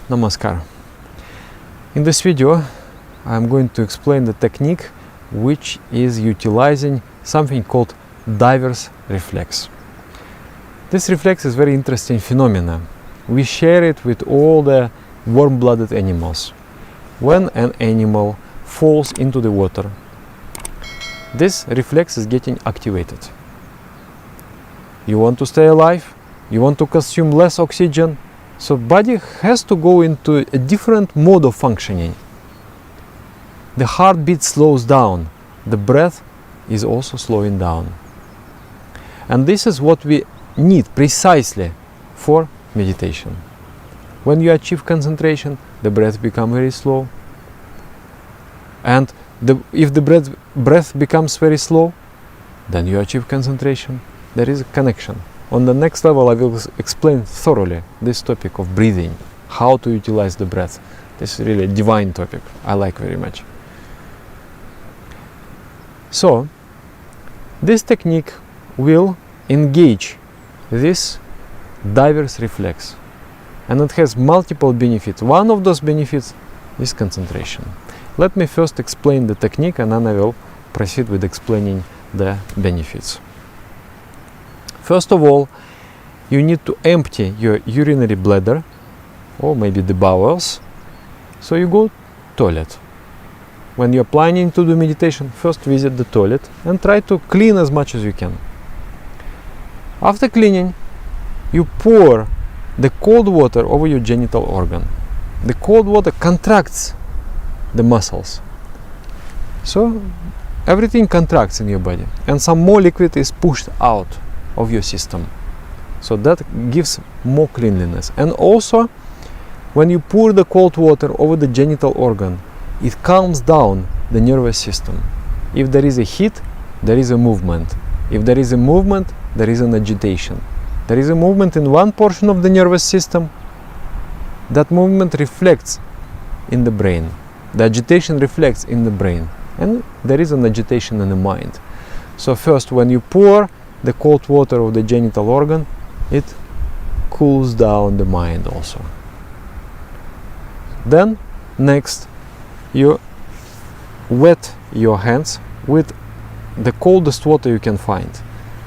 Namaskar. In this video I'm going to explain the technique which is utilizing something called diver's reflex. This reflex is very interesting phenomena. We share it with all the warm-blooded animals. When an animal falls into the water, this reflex is getting activated. You want to stay alive, you want to consume less oxygen, so body has to go into a different mode of functioning. The heartbeat slows down, the breath is also slowing down. And this is what we need precisely for meditation. When you achieve concentration, the breath becomes very slow. And if the breath becomes very slow, then you achieve concentration. There is a connection. On the next level I will explain thoroughly this topic of breathing, how to utilize the breath. This is really a divine topic, I like very much. So, this technique will engage this diver's reflex, and it has multiple benefits. One of those benefits is concentration. Let me first explain the technique and then I will proceed with explaining the benefits. First of all, you need to empty your urinary bladder or maybe the bowels. So you go toilet. When you're planning to do meditation, first visit the toilet and try to clean as much as you can. After cleaning, you pour the cold water over your genital organ. The cold water contracts the muscles. So everything contracts in your body and some more liquid is pushed out of your system. So that gives more cleanliness. And also, when you pour the cold water over the genital organ, it calms down the nervous system. If there is a heat, there is a movement. If there is a movement, there is an agitation. There is a movement in one portion of the nervous system. That movement reflects in the brain. The agitation reflects in the brain. And there is an agitation in the mind. So first, when you pour the cold water of the genital organ, it cools down the mind also. Then, next, you wet your hands with the coldest water you can find.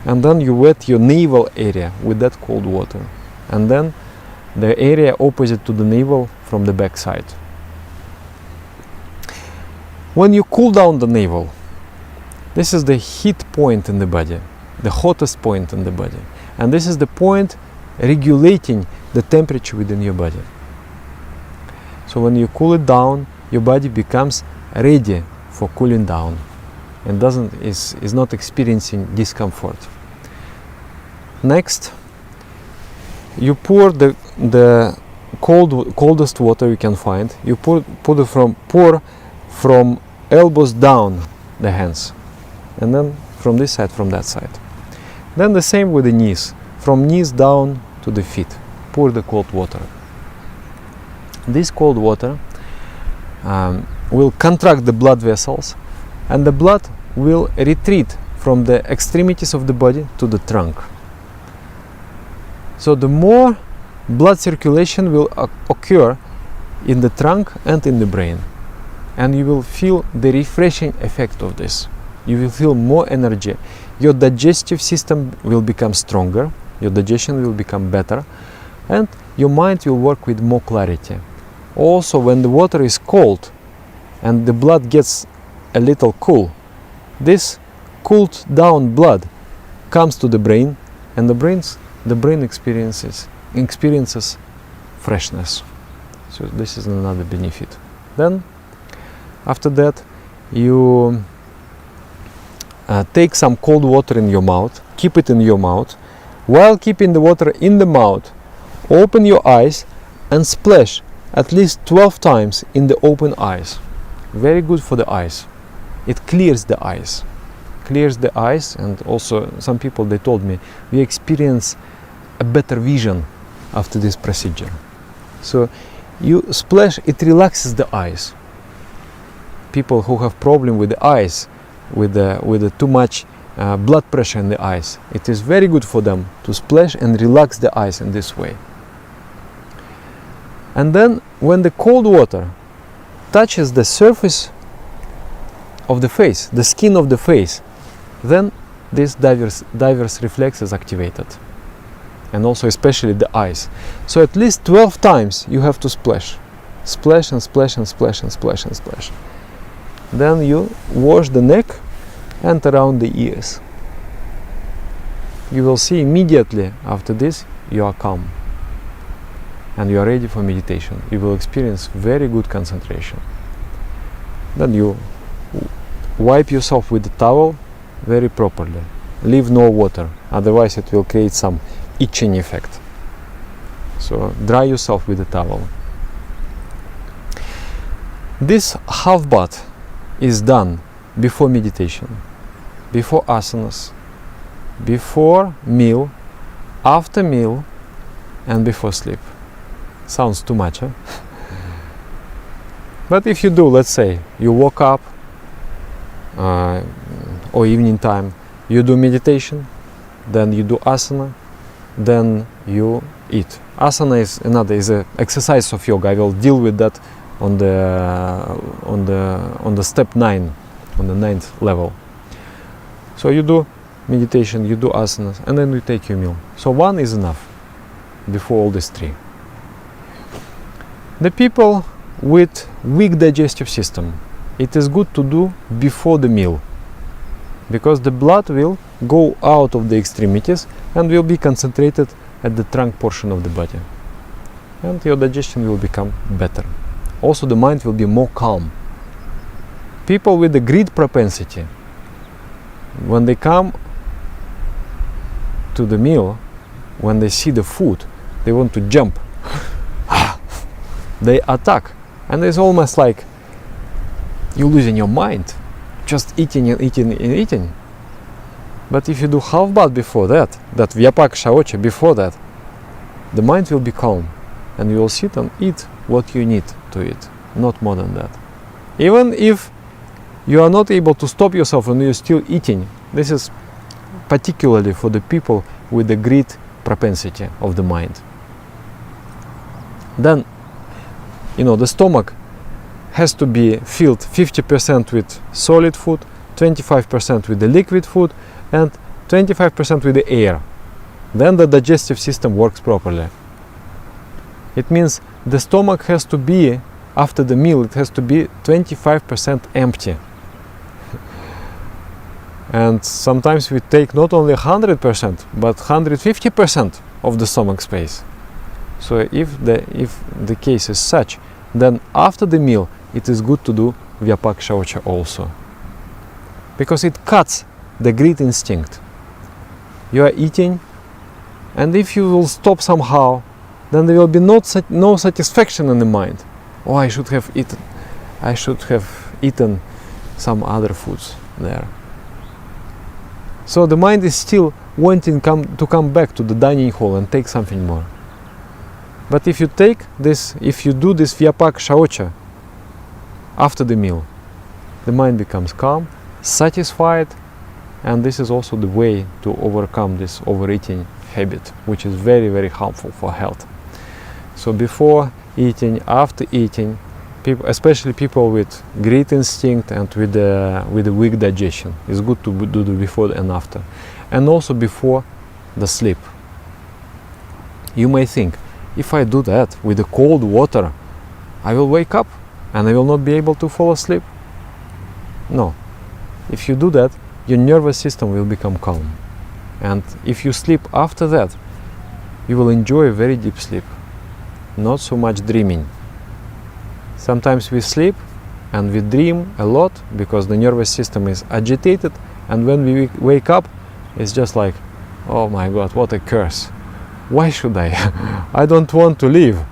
And then you wet your navel area with that cold water. And then the area opposite to the navel from the back side. When you cool down the navel, this is the heat point in the body, the hottest point in the body. And this is the point regulating the temperature within your body. So when you cool it down, your body becomes ready for cooling down and is not experiencing discomfort. Next, you pour the coldest water you can find. You pour from elbows down the hands, and then from this side, from that side. Then the same with the knees, from knees down to the feet. Pour the cold water. This cold water will contract the blood vessels, and the blood will retreat from the extremities of the body to the trunk. So the more blood circulation will occur in the trunk and in the brain, and you will feel the refreshing effect of this. You will feel more energy. Your digestive system will become stronger, your digestion will become better, and your mind will work with more clarity. Also, when the water is cold and the blood gets a little cool, this cooled down blood comes to the brain, and the brain experiences freshness. So this is another benefit. Then, after that, you take some cold water in your mouth, keep it in your mouth. While keeping the water in the mouth, open your eyes and splash at least 12 times in the open eyes. Very good for the eyes. It clears the eyes. And also some people, they told me, we experience a better vision after this procedure. So you splash, it relaxes the eyes. People who have problem with the eyes, with the too much blood pressure in the eyes, it is very good for them to splash and relax the eyes in this way. And then when the cold water touches the surface of the face, the skin of the face, then this diverse reflex is activated. And also especially the eyes. So at least 12 times you have to splash. Splash and splash and splash and splash and splash. Then you wash the neck and around the ears. You will see immediately after this you are calm. And you are ready for meditation. You will experience very good concentration. Then you wipe yourself with the towel very properly. Leave no water, otherwise it will create some itching effect. So dry yourself with the towel. This half bath is done before meditation, before asanas, before meal, after meal, and before sleep. Sounds too much, huh? But if you do, let's say, you woke up or evening time, you do meditation, then you do asana, then you eat. Asana is an exercise of yoga. I will deal with that on the step 9, on the 9th level. So you do meditation, you do asanas, and then you take your meal. So one is enough before all these three. The people with weak digestive system, it is good to do before the meal, because the blood will go out of the extremities and will be concentrated at the trunk portion of the body, and your digestion will become better. Also the mind will be more calm. People with the greed propensity, when they come to the meal, when they see the food, they want to jump. They attack, and it's almost like you're losing your mind, just eating and eating and eating. But if you do half bath before that Vyapak Shaocha before that, the mind will be calm, and you will sit and eat what you need to eat, not more than that. Even if you are not able to stop yourself and you're still eating, this is particularly for the people with the greed propensity of the mind. Then, the stomach has to be filled 50% with solid food, 25% with the liquid food, and 25% with the air. Then the digestive system works properly. It means the stomach has to be, after the meal, it has to be 25% empty. And sometimes we take not only 100%, but 150% of the stomach space. So if the case is such, then after the meal it is good to do Vyapak Shaocha also, because it cuts the greed instinct. You are eating, and if you will stop somehow, then there will be no satisfaction in the mind. Oh, I should have eaten some other foods there. So the mind is still wanting to come back to the dining hall and take something more. But if you do this Vyapak Shaocha after the meal, the mind becomes calm, satisfied, and this is also the way to overcome this overeating habit, which is very, very harmful for health. So before eating, after eating, people, especially people with greed instinct and with the weak digestion, it's good to do the before and after, and also before the sleep. You may think, if I do that with the cold water, I will wake up and I will not be able to fall asleep. No. If you do that, your nervous system will become calm. And if you sleep after that, you will enjoy a very deep sleep. Not so much dreaming. Sometimes we sleep and we dream a lot because the nervous system is agitated, and when we wake up, it's just like, oh my God, what a curse. Why should I? I don't want to live.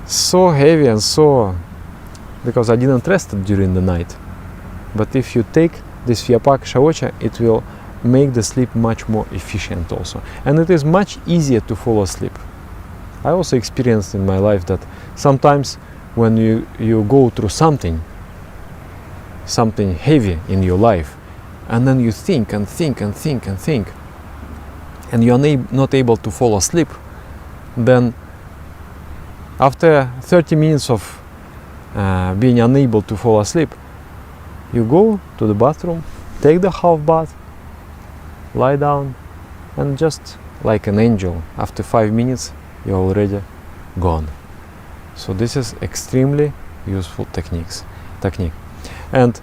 So heavy and so... because I didn't rest during the night. But if you take this Vyapak Shaocha, it will make the sleep much more efficient also. And it is much easier to fall asleep. I also experienced in my life that sometimes when you go through something heavy in your life, and then you think and think and think and think, and you are not able to fall asleep, then after 30 minutes of being unable to fall asleep, you go to the bathroom, take the half bath, lie down, and just like an angel, after 5 minutes you're already gone. So this is extremely useful technique. And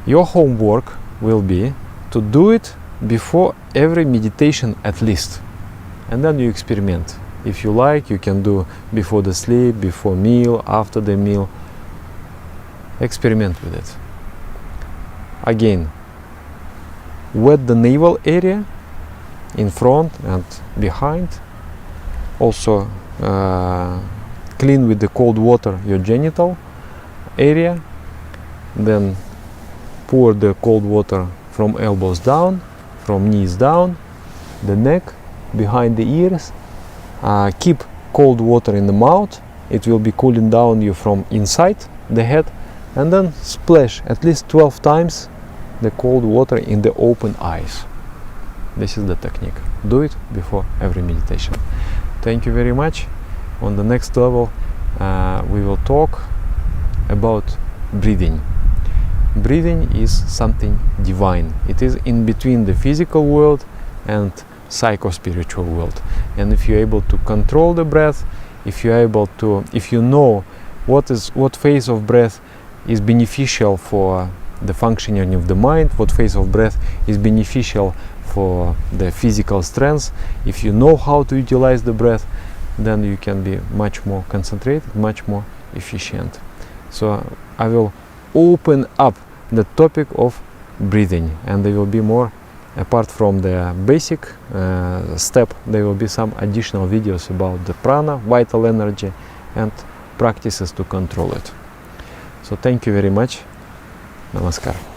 your homework will be to do it before every meditation at least, and then you experiment. If you like, you can do before the sleep, before meal, after the meal. Experiment with it. Again, wet the navel area in front and behind. Also clean with the cold water your genital area. Then pour the cold water from elbows down, from knees down, the neck, behind the ears. Keep cold water in the mouth. It will be cooling down you from inside the head, and then splash at least 12 times the cold water in the open eyes. This is the technique. Do it before every meditation. Thank you very much. On the next level, we will talk about breathing. Breathing is something divine. It is in between the physical world and psycho-spiritual world. And if you're able to control the breath, if you know what phase of breath is beneficial for the functioning of the mind, what phase of breath is beneficial for the physical strength, if you know how to utilize the breath, then you can be much more concentrated, much more efficient. So I will open up the topic of breathing, and there will be more, apart from the basic step, there will be some additional videos about the prana, vital energy, and practices to control it. So thank you very much. Namaskar.